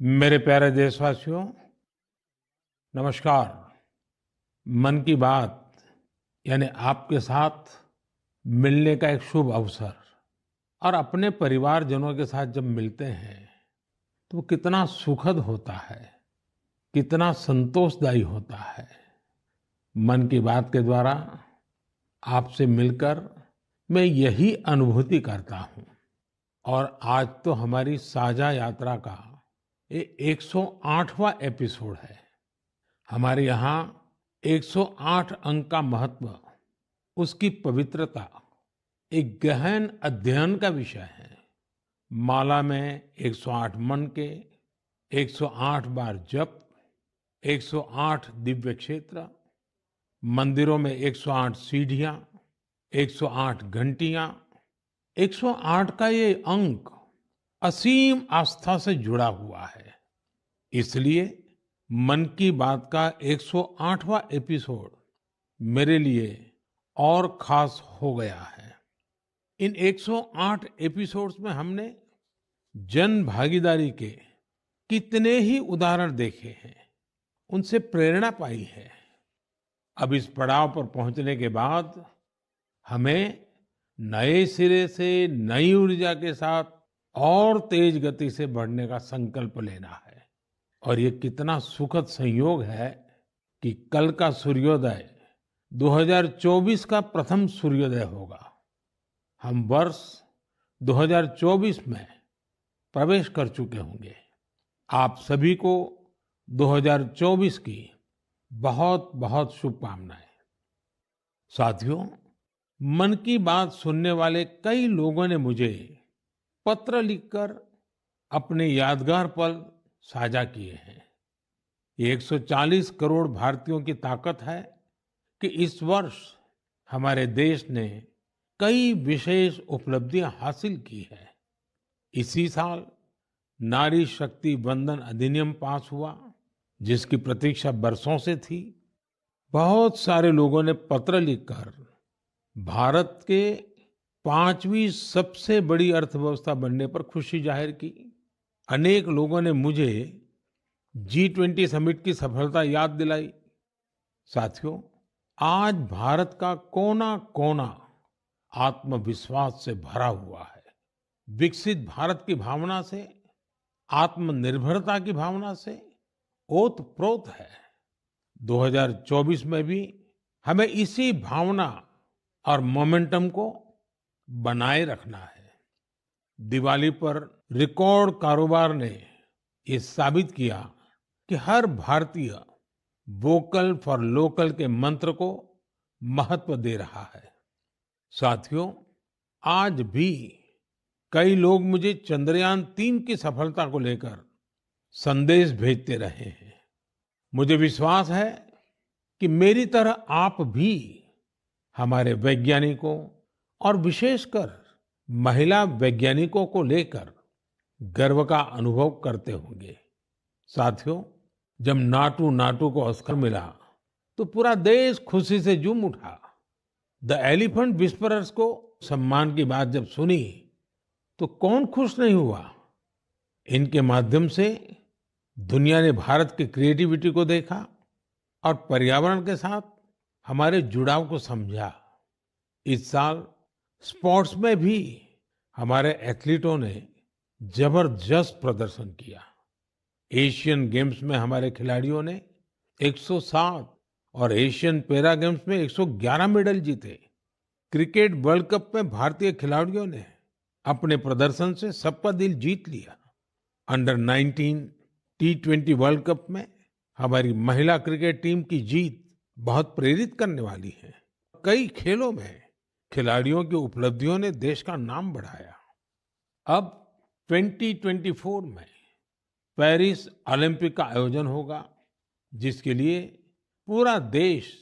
मेरे प्यारे देशवासियों, नमस्कार। मन की बात यानी आपके साथ मिलने का एक शुभ अवसर और अपने परिवारजनों के साथ जब मिलते हैं तो वो कितना सुखद होता है, कितना संतोषदायी होता है। मन की बात के द्वारा आपसे मिलकर मैं यही अनुभूति करता हूँ। और आज तो हमारी साझा यात्रा का ये 108वां एपिसोड है। हमारे यहाँ 108 अंक का महत्व, उसकी पवित्रता एक गहन अध्ययन का विषय है। माला में 108 मन के, 108 बार जप, 108 दिव्य क्षेत्र, मंदिरों में 108 सीढ़ियां, 108 घंटियां, 108 का ये अंक असीम आस्था से जुड़ा हुआ है। इसलिए मन की बात का 108वां एपिसोड मेरे लिए और खास हो गया है। इन 108 एपिसोड्स में हमने जन भागीदारी के कितने ही उदाहरण देखे हैं, उनसे प्रेरणा पाई है। अब इस पड़ाव पर पहुंचने के बाद हमें नए सिरे से नई ऊर्जा के साथ और तेज गति से बढ़ने का संकल्प लेना है। और ये कितना सुखद संयोग है कि कल का सूर्योदय 2024 का प्रथम सूर्योदय होगा। हम वर्ष 2024 में प्रवेश कर चुके होंगे। आप सभी को 2024 की बहुत बहुत शुभकामनाएं। साथियों, मन की बात सुनने वाले कई लोगों ने मुझे पत्र लिखकर अपने यादगार पल साझा किए हैं। ये 140 करोड़ भारतीयों की ताकत है कि इस वर्ष हमारे देश ने कई विशेष उपलब्धियां हासिल की है। इसी साल नारी शक्ति वंदन अधिनियम पास हुआ, जिसकी प्रतीक्षा बरसों से थी। बहुत सारे लोगों ने पत्र लिखकर भारत के 5वीं सबसे बड़ी अर्थव्यवस्था बनने पर खुशी जाहिर की। अनेक लोगों ने मुझे G20 समिट की सफलता याद दिलाई। साथियों, आज भारत का कोना कोना आत्मविश्वास से भरा हुआ है। विकसित भारत की भावना से, आत्मनिर्भरता की भावना से ओतप्रोत है। 2024 में भी हमें इसी भावना और मोमेंटम को बनाए रखना है। दिवाली पर रिकॉर्ड कारोबार ने ये साबित किया कि हर भारतीय वोकल फॉर लोकल के मंत्र को महत्व दे रहा है। साथियों, आज भी कई लोग मुझे चंद्रयान-3 की सफलता को लेकर संदेश भेजते रहे हैं। मुझे विश्वास है कि मेरी तरह आप भी हमारे वैज्ञानिकों और विशेषकर महिला वैज्ञानिकों को लेकर गर्व का अनुभव करते होंगे। साथियों, जब नाटू नाटू को ऑस्कर मिला तो पूरा देश खुशी से झूम उठा। द एलिफेंट विस्परर्स को सम्मान की बात जब सुनी तो कौन खुश नहीं हुआ। इनके माध्यम से दुनिया ने भारत की क्रिएटिविटी को देखा और पर्यावरण के साथ हमारे जुड़ाव को समझा। इस साल स्पोर्ट्स में भी हमारे एथलीटों ने जबरदस्त प्रदर्शन किया। एशियन गेम्स में हमारे खिलाड़ियों ने 107 और एशियन पैरा गेम्स में 111 मेडल जीते। क्रिकेट वर्ल्ड कप में भारतीय खिलाड़ियों ने अपने प्रदर्शन से सबका दिल जीत लिया। अंडर 19 T20 वर्ल्ड कप में हमारी महिला क्रिकेट टीम की जीत बहुत प्रेरित करने वाली है। कई खेलों में खिलाड़ियों की उपलब्धियों ने देश का नाम बढ़ाया। अब 2024 में पेरिस ओलंपिक का आयोजन होगा, जिसके लिए पूरा देश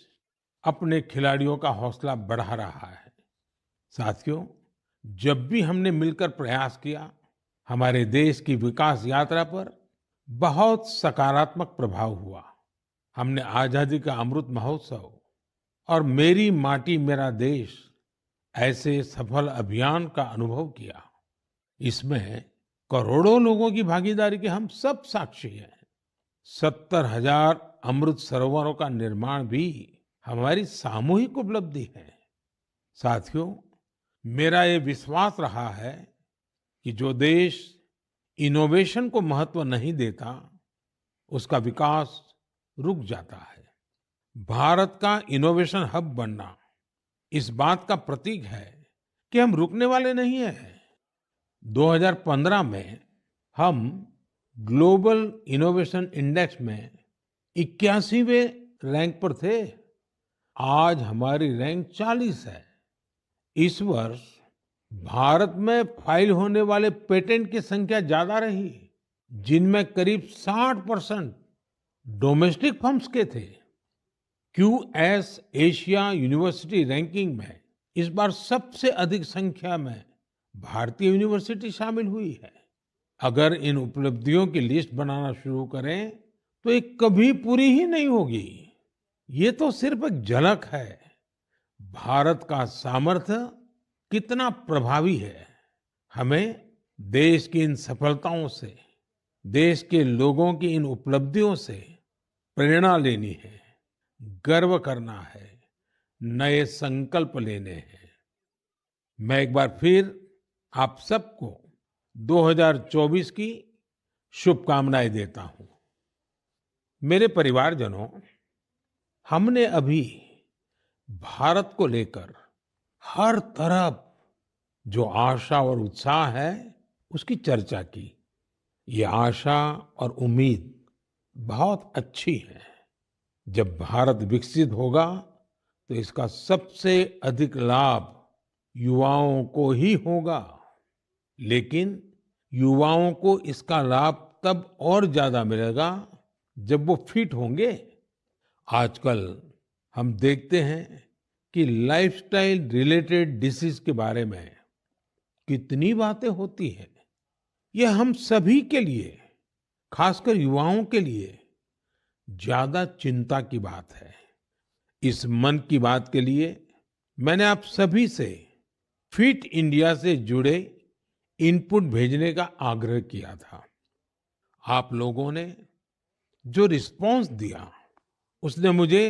अपने खिलाड़ियों का हौसला बढ़ा रहा है। साथियों, जब भी हमने मिलकर प्रयास किया, हमारे देश की विकास यात्रा पर बहुत सकारात्मक प्रभाव हुआ। हमने आजादी का अमृत महोत्सव और मेरी माटी मेरा देश ऐसे सफल अभियान का अनुभव किया। इसमें करोड़ों लोगों की भागीदारी के हम सब साक्षी हैं। 70,000 अमृत सरोवरों का निर्माण भी हमारी सामूहिक उपलब्धि है। साथियों, मेरा ये विश्वास रहा है कि जो देश इनोवेशन को महत्व नहीं देता, उसका विकास रुक जाता है। भारत का इनोवेशन हब बनना इस बात का प्रतीक है कि हम रुकने वाले नहीं हैं। 2015 में हम ग्लोबल इनोवेशन इंडेक्स में 81वें रैंक पर थे। आज हमारी रैंक 40 है। इस वर्ष भारत में फाइल होने वाले पेटेंट की संख्या ज्यादा रही, जिनमें करीब 60% डोमेस्टिक फर्म्स के थे। क्यूएस एशिया यूनिवर्सिटी रैंकिंग में इस बार सबसे अधिक संख्या में भारतीय यूनिवर्सिटी शामिल हुई है। अगर इन उपलब्धियों की लिस्ट बनाना शुरू करें तो ये कभी पूरी ही नहीं होगी। ये तो सिर्फ एक झलक है। भारत का सामर्थ्य कितना प्रभावी है। हमें देश की इन सफलताओं से, देश के लोगों की इन उपलब्धियों से प्रेरणा लेनी है, गर्व करना है, नए संकल्प लेने हैं। मैं एक बार फिर आप सबको 2024 की शुभकामनाएं देता हूं। मेरे परिवारजनों, हमने अभी भारत को लेकर हर तरफ जो आशा और उत्साह है, उसकी चर्चा की। ये आशा और उम्मीद बहुत अच्छी है। जब भारत विकसित होगा तो इसका सबसे अधिक लाभ युवाओं को ही होगा। लेकिन युवाओं को इसका लाभ तब और ज्यादा मिलेगा जब वो फिट होंगे। आजकल हम देखते हैं कि लाइफस्टाइल रिलेटेड डिसीज के बारे में कितनी बातें होती हैं। यह हम सभी के लिए, खासकर युवाओं के लिए ज्यादा चिंता की बात है। इस मन की बात के लिए मैंने आप सभी से फिट इंडिया से जुड़े इनपुट भेजने का आग्रह किया था। आप लोगों ने जो रिस्पांस दिया, उसने मुझे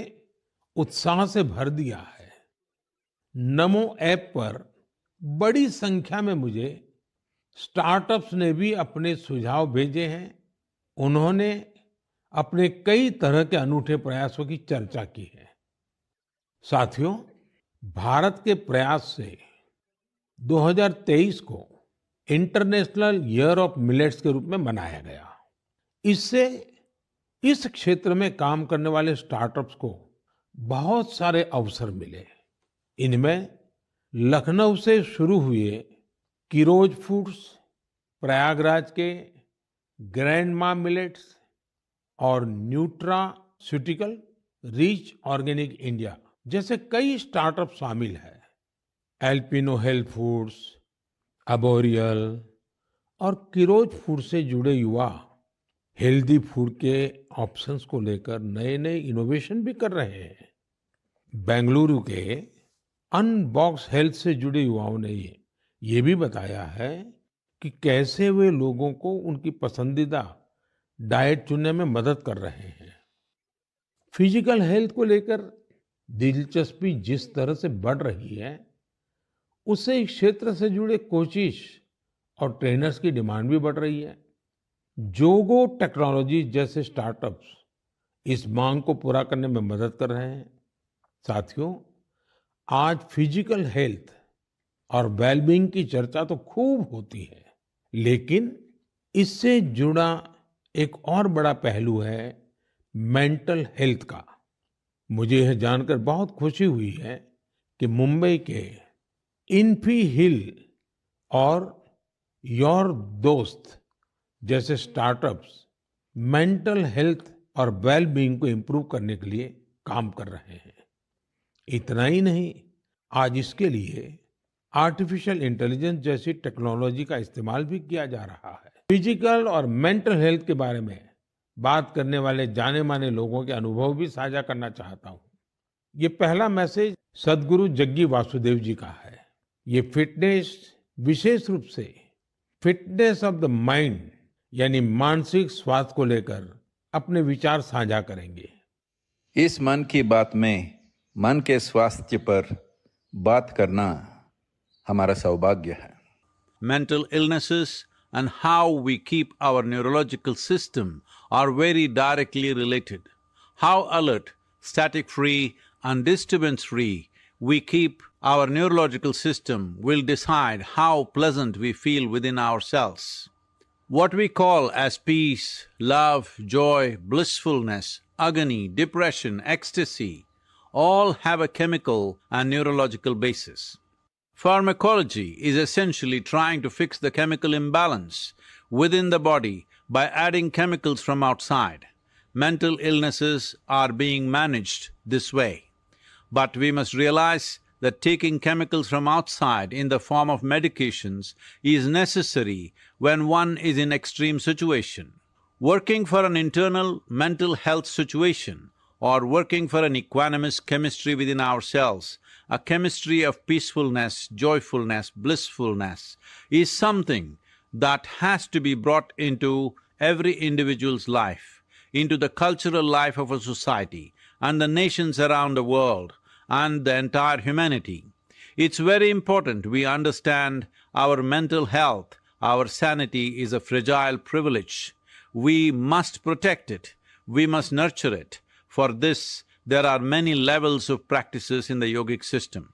उत्साह से भर दिया है। नमो ऐप पर बड़ी संख्या में मुझे स्टार्टअप्स ने भी अपने सुझाव भेजे हैं। उन्होंने अपने कई तरह के अनूठे प्रयासों की चर्चा की है। साथियों, भारत के प्रयास से 2023 को इंटरनेशनल ईयर ऑफ मिलेट्स के रूप में मनाया गया। इससे इस क्षेत्र में काम करने वाले स्टार्टअप्स को बहुत सारे अवसर मिले। इनमें लखनऊ से शुरू हुए किरोज फूड्स, प्रयागराज के ग्रैंडमा मिलेट्स और न्यूट्रास्यूटिकल रिच ऑर्गेनिक इंडिया जैसे कई स्टार्टअप शामिल हैं। एल्पिनो हेल्थ फूड्स, अबोरियल और किरोज फूड से जुड़े युवा हेल्दी फूड के ऑप्शंस को लेकर नए नए इनोवेशन भी कर रहे हैं। बेंगलुरु के अनबॉक्स हेल्थ से जुड़े युवाओं ने ये भी बताया है कि कैसे वे लोगों को उनकी पसंदीदा डाइट चुनने में मदद कर रहे हैं। फिजिकल हेल्थ को लेकर दिलचस्पी जिस तरह से बढ़ रही है, उससे इस क्षेत्र से जुड़े कोचिज और ट्रेनर्स की डिमांड भी बढ़ रही है। जोगो टेक्नोलॉजी जैसे स्टार्टअप्स इस मांग को पूरा करने में मदद कर रहे हैं। साथियों, आज फिजिकल हेल्थ और वेलबींग की चर्चा तो खूब होती है, लेकिन इससे जुड़ा एक और बड़ा पहलू है मेंटल हेल्थ का। मुझे यह जानकर बहुत खुशी हुई है कि मुंबई के इन्फी हिल और योर दोस्त जैसे स्टार्टअप्स मेंटल हेल्थ और वेलबींग को इम्प्रूव करने के लिए काम कर रहे हैं। इतना ही नहीं, आज इसके लिए आर्टिफिशियल इंटेलिजेंस जैसी टेक्नोलॉजी का इस्तेमाल भी किया जा रहा है। फिजिकल और मेंटल हेल्थ के बारे में बात करने वाले जाने माने लोगों के अनुभव भी साझा करना चाहता हूँ। ये पहला मैसेज सद्गुरु जग्गी वासुदेव जी का है। ये फिटनेस विशेष रूप से फिटनेस ऑफ द माइंड यानी मानसिक स्वास्थ्य को लेकर अपने विचार साझा करेंगे। इस मन की बात में मन के स्वास्थ्य पर बात करना हमारा सौभाग्य है। Mental illnesses and how we keep our neurological system are very directly related. How alert, static-free and disturbance-free we keep our neurological system will decide how pleasant we feel within ourselves. What we call as peace, love, joy, blissfulness, agony, depression, ecstasy, all have a chemical and neurological basis. Pharmacology is essentially trying to fix the chemical imbalance within the body by adding chemicals from outside. Mental illnesses are being managed this way. But we must realize that taking chemicals from outside in the form of medications is necessary when one is in extreme situation. Working for an internal mental health situation or working for an equanimous chemistry within ourselves, a chemistry of peacefulness, joyfulness, blissfulness, is something that has to be brought into every individual's life, into the cultural life of a society and the nations around the world and the entire humanity. It's very important we understand our mental health, our sanity is a fragile privilege. We must protect it, we must nurture it. For this, there are many levels of practices in the yogic system.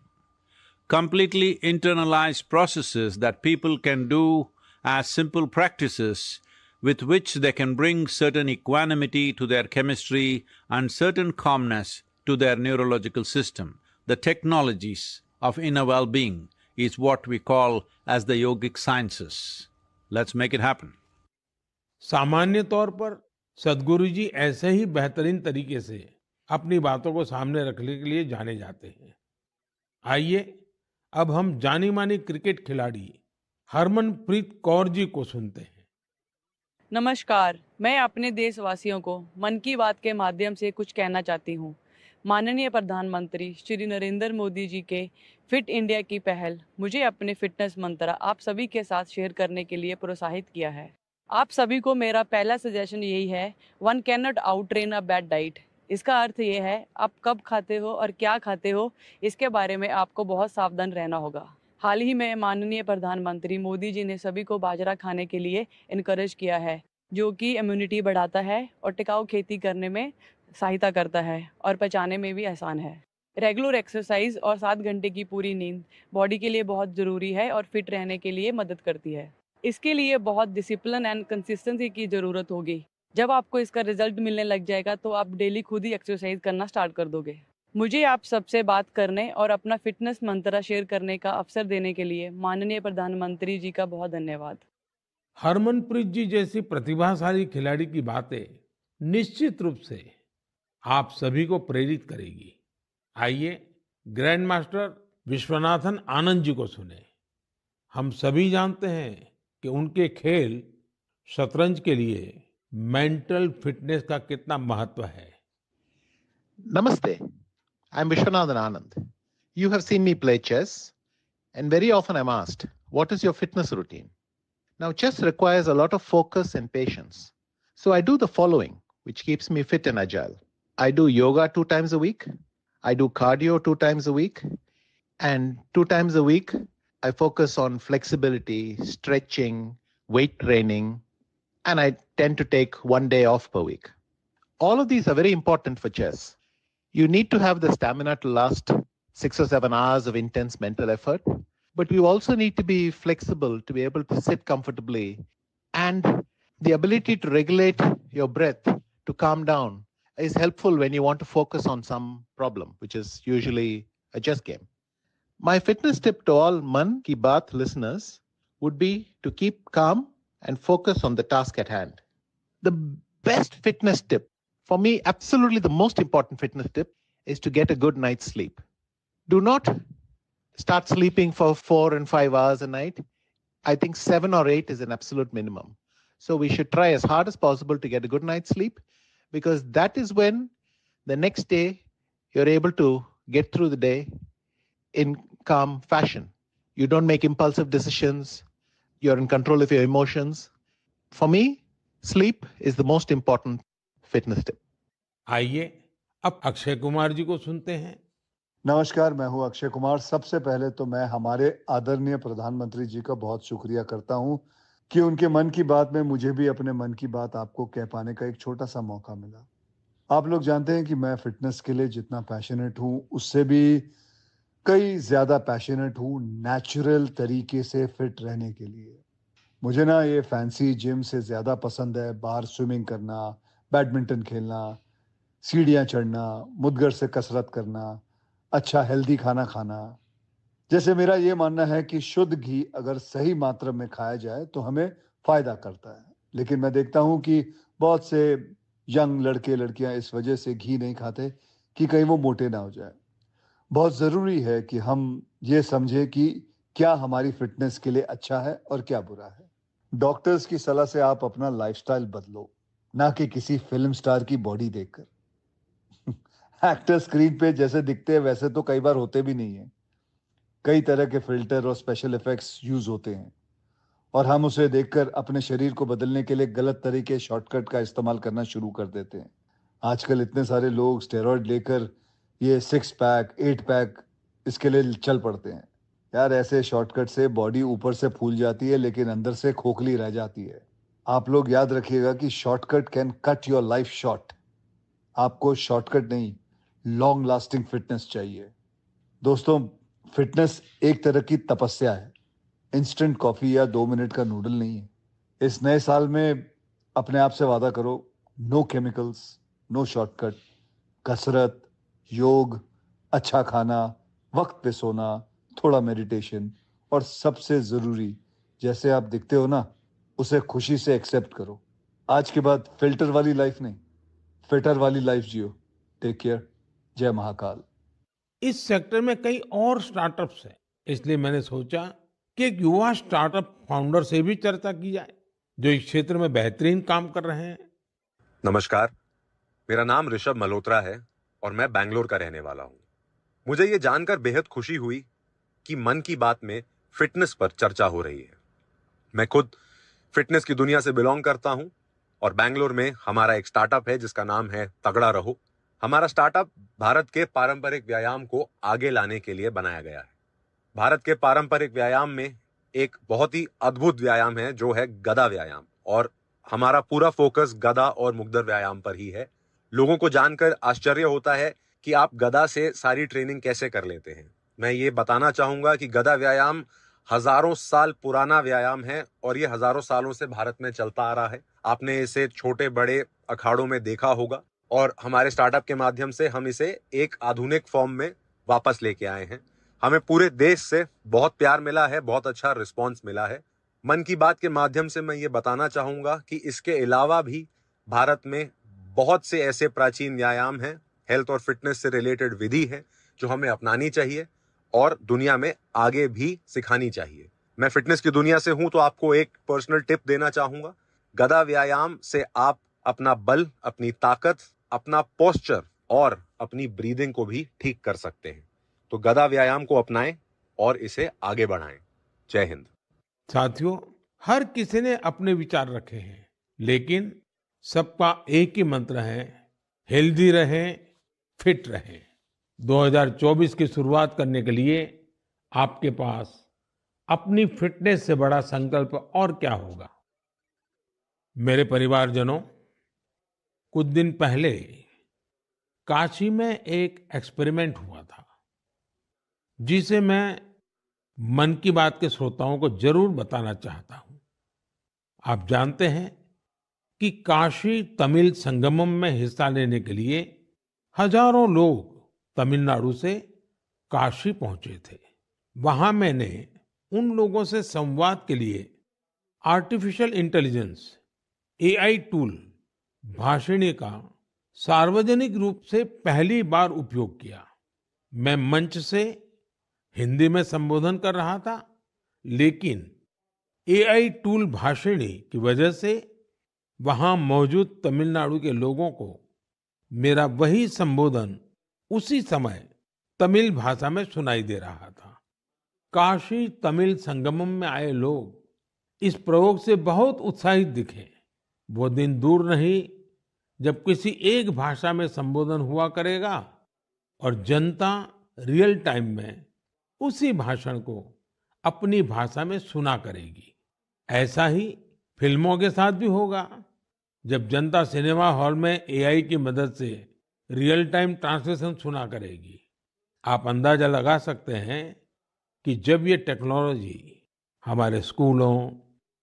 Completely internalized processes that people can do as simple practices with which they can bring certain equanimity to their chemistry and certain calmness to their neurological system. The technologies of inner well-being is what we call as the yogic sciences. Let's make it happen. सामान्य तौर पर सद्गुरु जी ऐसे ही बेहतरीन तरीके से अपनी बातों को सामने रखने के लिए जाने जाते हैं। आइए अब हम जानी मानी क्रिकेट खिलाड़ी हरमनप्रीत कौर जी को सुनते हैं। नमस्कार, मैं अपने देशवासियों को मन की बात के माध्यम से कुछ कहना चाहती हूँ। माननीय प्रधानमंत्री श्री नरेंद्र मोदी जी के फिट इंडिया की पहल मुझे अपने फिटनेस मंत्र आप सभी के साथ शेयर करने के लिए प्रोत्साहित किया है। आप सभी को मेरा पहला सजेशन यही है, one can not out train a bad diet. इसका अर्थ ये है, आप कब खाते हो और क्या खाते हो, इसके बारे में आपको बहुत सावधान रहना होगा। हाल ही में माननीय प्रधानमंत्री मोदी जी ने सभी को बाजरा खाने के लिए इनकरेज किया है, जो कि इम्यूनिटी बढ़ाता है और टिकाऊ खेती करने में सहायता करता है और पचाने में भी आसान है। रेगुलर एक्सरसाइज और 7 घंटे की पूरी नींद बॉडी के लिए बहुत ज़रूरी है और फिट रहने के लिए मदद करती है। इसके लिए बहुत डिसिप्लिन एंड कंसिस्टेंसी की ज़रूरत होगी। जब आपको इसका रिजल्ट मिलने लग जाएगा तो आप डेली खुद ही एक्सरसाइज करना स्टार्ट कर दोगे। मुझे आप सबसे बात करने और अपना फिटनेस मंत्र शेयर करने का अवसर देने के लिए माननीय प्रधानमंत्री जी का बहुत धन्यवाद। हरमनप्रीत जी जैसी प्रतिभाशाली खिलाड़ी की बातें निश्चित रूप से आप सभी को प्रेरित करेगी। आइए ग्रैंड मास्टर विश्वनाथन आनंद जी को सुने। हम सभी जानते हैं कि उनके खेल शतरंज के लिए मेंटल फिटनेस का कितना महत्व है। Namaste. I'm Vishwanathan Anand. You have seen me play chess, and very often I'm asked, what is your fitness routine? Now, chess requires a lot of focus and patience. So I do the following, which keeps me fit and agile. I do yoga 2 times a week. I do cardio 2 times a week. And 2 times a week, I focus on flexibility, stretching, weight training, and I tend to take 1 day off per week. All of these are very important for chess. You need to have the stamina to last 6 or 7 hours of intense mental effort, but you also need to be flexible to be able to sit comfortably, and the ability to regulate your breath to calm down is helpful when you want to focus on some problem, which is usually a chess game. My fitness tip to all Man Ki Baat listeners would be to keep calm and focus on the task at hand. The best fitness tip, for me, absolutely the most important fitness tip, is to get a good night's sleep. Do not start sleeping for 4 and 5 hours a night. I think 7 or 8 is an absolute minimum. So we should try as hard as possible to get a good night's sleep, because that is when the next day you're able to get through the day in calm fashion. You don't make impulsive decisions. you're in control of your emotions. For me, sleep is the most important fitness tip. आइए अब अक्षय कुमार जी को सुनते हैं। नमस्कार, मैं हूं अक्षय कुमार। सबसे पहले तो मैं हमारे आदरणीय प्रधानमंत्री जी का बहुत शुक्रिया करता हूं कि उनके मन की बात में मुझे भी अपने मन की बात आपको कह पाने का एक छोटा सा मौका मिला। आप लोग जानते हैं कि मैं फिटनेस के लिए जितना पैशनेट हूं, उससे भी कई ज्यादा पैशनेट हूं नेचुरल तरीके से फिट रहने के लिए। मुझे ना ये फैंसी जिम से ज्यादा पसंद है बाहर स्विमिंग करना, बैडमिंटन खेलना, सीढ़ियां चढ़ना, मुद्गर से कसरत करना, अच्छा हेल्दी खाना खाना। जैसे मेरा ये मानना है कि शुद्ध घी अगर सही मात्रा में खाया जाए तो हमें फायदा करता है। लेकिन मैं देखता हूं कि बहुत से यंग लड़के लड़कियां इस वजह से घी नहीं खाते कि कहीं वो मोटे ना हो जाए। बहुत जरूरी है कि हम ये समझें कि क्या हमारी फिटनेस के लिए अच्छा है और क्या बुरा है। डॉक्टर्स की सलाह से आप अपना लाइफस्टाइल बदलो, ना कि किसी फिल्म स्टार की बॉडी देखकर। एक्टर स्क्रीन पे जैसे दिखते हैं वैसे तो कई बार होते भी नहीं है। कई तरह के फिल्टर और स्पेशल इफेक्ट्स यूज होते हैं और हम उसे देखकर अपने शरीर को बदलने के लिए गलत तरीके शॉर्टकट का इस्तेमाल करना शुरू कर देते हैं। आजकल इतने सारे लोग स्टेरॉइड लेकर ये 6 पैक 8 पैक इसके लिए चल पड़ते हैं। यार, ऐसे शॉर्टकट से बॉडी ऊपर से फूल जाती है लेकिन अंदर से खोखली रह जाती है। आप लोग याद रखिएगा कि shortcut can cut your life short. आपको शॉर्टकट नहीं, लॉन्ग लास्टिंग फिटनेस चाहिए। दोस्तों, फिटनेस एक तरह की तपस्या है, इंस्टेंट कॉफी या 2 मिनट का नूडल नहीं है। इस नए साल में अपने आप से वादा करो, नो केमिकल्स, नो शॉर्टकट, कसरत, योग, अच्छा खाना, वक्त पे सोना, थोड़ा मेडिटेशन और सबसे जरूरी, जैसे आप दिखते हो ना, उसे खुशी से एक्सेप्ट करो। आज के बाद फिल्टर वाली लाइफ नहीं, फिटर वाली लाइफ जियो। Take care. जय महाकाल। इस सेक्टर में कई और स्टार्टअप्स हैं, इसलिए मैंने सोचा कि एक युवा स्टार्टअप फाउंडर से भी चर्चा की जाए जो इस क्षेत्र में बेहतरीन काम कर रहे हैं। नमस्कार, मेरा नाम ऋषभ मल्होत्रा है और मैं बैंगलोर का रहने वाला हूं। मुझे ये जानकर बेहद खुशी हुई कि मन की बात में फिटनेस पर चर्चा हो रही है। मैं खुद फिटनेस की दुनिया से बिलोंग करता हूं और बैंगलोर में हमारा एक स्टार्टअप है जिसका नाम है तगड़ा रहो। हमारा स्टार्टअप भारत के पारंपरिक व्यायाम को आगे लाने के लिए बनाया गया है। भारत के पारंपरिक व्यायाम में एक बहुत ही अद्भुत व्यायाम है जो है गदा व्यायाम, और हमारा पूरा फोकस गदा और मुग्दर व्यायाम पर ही है। लोगों को जानकर आश्चर्य होता है कि आप गदा से सारी ट्रेनिंग कैसे कर लेते हैं। मैं ये बताना चाहूंगा कि गदा व्यायाम हजारों साल पुराना व्यायाम है और ये हजारों सालों से भारत में चलता आ रहा है। आपने इसे छोटे बड़े अखाड़ों में देखा होगा और हमारे स्टार्टअप के माध्यम से हम इसे एक आधुनिक फॉर्म में वापस लेके आए हैं। हमें पूरे देश से बहुत प्यार मिला है, बहुत अच्छा रिस्पांस मिला है। मन की बात के माध्यम से मैं ये बताना चाहूंगा कि इसके अलावा भी भारत में बहुत से ऐसे प्राचीन व्यायाम हैं, हेल्थ और फिटनेस से रिलेटेड विधि है जो हमें अपनानी चाहिए और दुनिया में आगे भी सिखानी चाहिए। मैं फिटनेस की दुनिया से हूं तो आपको एक पर्सनल टिप देना चाहूंगा। गदा व्यायाम से आप अपना बल, अपनी ताकत, अपना पोस्चर और अपनी ब्रीदिंग को भी ठीक कर सकते हैं। तो गदा व्यायाम को अपनाएं और इसे आगे बढ़ाएं। जय हिंद। साथियों, हर किसी ने अपने विचार रखे हैं, लेकिन सबका एक ही मंत्र है, हेल्दी रहें, फिट रहें। 2024 की शुरुआत करने के लिए आपके पास अपनी फिटनेस से बड़ा संकल्प और क्या होगा। मेरे परिवारजनों, कुछ दिन पहले काशी में एक एक्सपेरिमेंट हुआ था जिसे मैं मन की बात के श्रोताओं को जरूर बताना चाहता हूं। आप जानते हैं कि काशी तमिल संगमम में हिस्सा लेने के लिए हजारों लोग तमिलनाडु से काशी पहुंचे थे। वहां मैंने उन लोगों से संवाद के लिए artificial intelligence AI tool Bhashini का सार्वजनिक रूप से पहली बार उपयोग किया। मैं मंच से हिंदी में संबोधन कर रहा था, लेकिन एआई टूल भाषिणी की वजह से वहां मौजूद तमिलनाडु के लोगों को मेरा वही संबोधन उसी समय तमिल भाषा में सुनाई दे रहा था। काशी तमिल संगमम में आए लोग इस प्रयोग से बहुत उत्साहित दिखे। वो दिन दूर नहीं जब किसी एक भाषा में संबोधन हुआ करेगा और जनता रियल टाइम में उसी भाषण को अपनी भाषा में सुना करेगी। ऐसा ही फिल्मों के साथ भी होगा। जब जनता सिनेमा हॉल में एआई की मदद से रियल टाइम ट्रांसलेशन सुना करेगी। आप अंदाजा लगा सकते हैं कि जब ये टेक्नोलॉजी हमारे स्कूलों,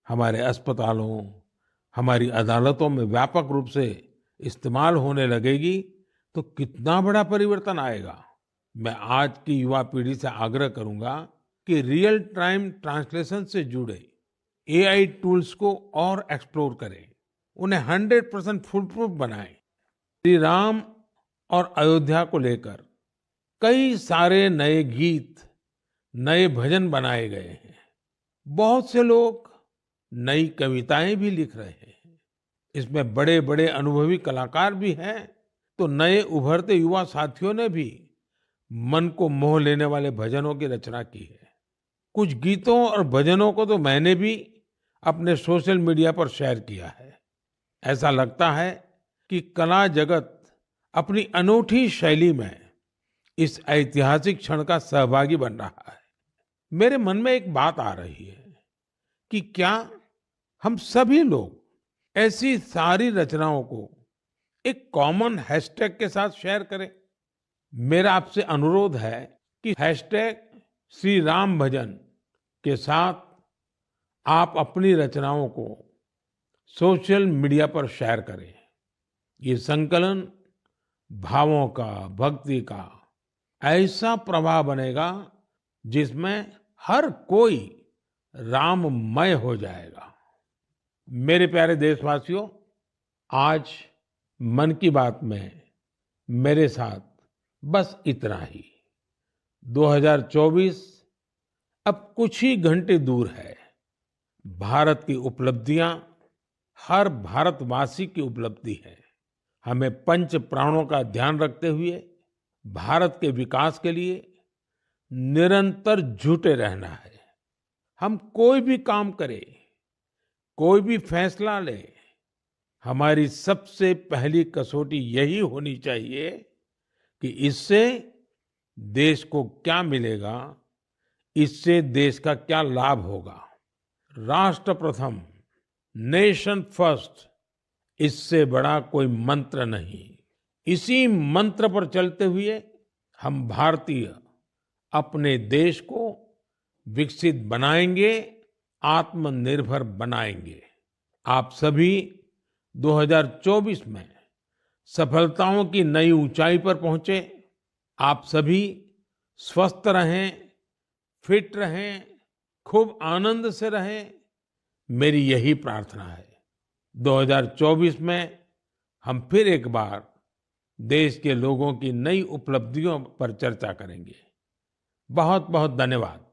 हमारे अस्पतालों, हमारी अदालतों में व्यापक रूप से इस्तेमाल होने लगेगी तो कितना बड़ा परिवर्तन आएगा। मैं आज की युवा पीढ़ी से आग्रह करूंगा कि रियल टाइम ट्रांसलेशन से जुड़े एआई टूल्स को और एक्सप्लोर करें, उन्हें 100% फुल प्रूफ बनाएं। श्री राम और अयोध्या को लेकर कई सारे नए गीत, नए भजन बनाए गए हैं। बहुत से लोग नई कविताएं भी लिख रहे हैं। इसमें बड़े बड़े अनुभवी कलाकार भी हैं, तो नए उभरते युवा साथियों ने भी मन को मोह लेने वाले भजनों की रचना की है। कुछ गीतों और भजनों को तो मैंने भी अपने सोशल मीडिया पर शेयर किया है। ऐसा लगता है कि कला जगत अपनी अनूठी शैली में इस ऐतिहासिक क्षण का सहभागी बन रहा है। मेरे मन में एक बात आ रही है कि क्या हम सभी लोग ऐसी सारी रचनाओं को एक कॉमन हैशटैग के साथ शेयर करें। मेरा आपसे अनुरोध है कि हैशटैग श्री राम भजन के साथ आप अपनी रचनाओं को सोशल मीडिया पर शेयर करें। ये संकलन भावों का, भक्ति का ऐसा प्रवाह बनेगा जिसमें हर कोई राममय हो जाएगा। मेरे प्यारे देशवासियों, आज मन की बात में मेरे साथ बस इतना ही। 2024 अब कुछ ही घंटे दूर है। भारत की उपलब्धियां हर भारतवासी की उपलब्धि है। हमें पंच प्राणों का ध्यान रखते हुए भारत के विकास के लिए निरंतर जुटे रहना है। हम कोई भी काम करें, कोई भी फैसला लें, हमारी सबसे पहली कसौटी यही होनी चाहिए कि इससे देश को क्या मिलेगा, इससे देश का क्या लाभ होगा। राष्ट्र प्रथम, नेशन फर्स्ट, इससे बड़ा कोई मंत्र नहीं। इसी मंत्र पर चलते हुए हम भारतीय अपने देश को विकसित बनाएंगे, आत्मनिर्भर बनाएंगे। आप सभी 2024 में सफलताओं की नई ऊंचाई पर पहुंचे। आप सभी स्वस्थ रहें, फिट रहें, खूब आनंद से रहें, मेरी यही प्रार्थना है। 2024 में हम फिर एक बार देश के लोगों की नई उपलब्धियों पर चर्चा करेंगे। बहुत बहुत धन्यवाद।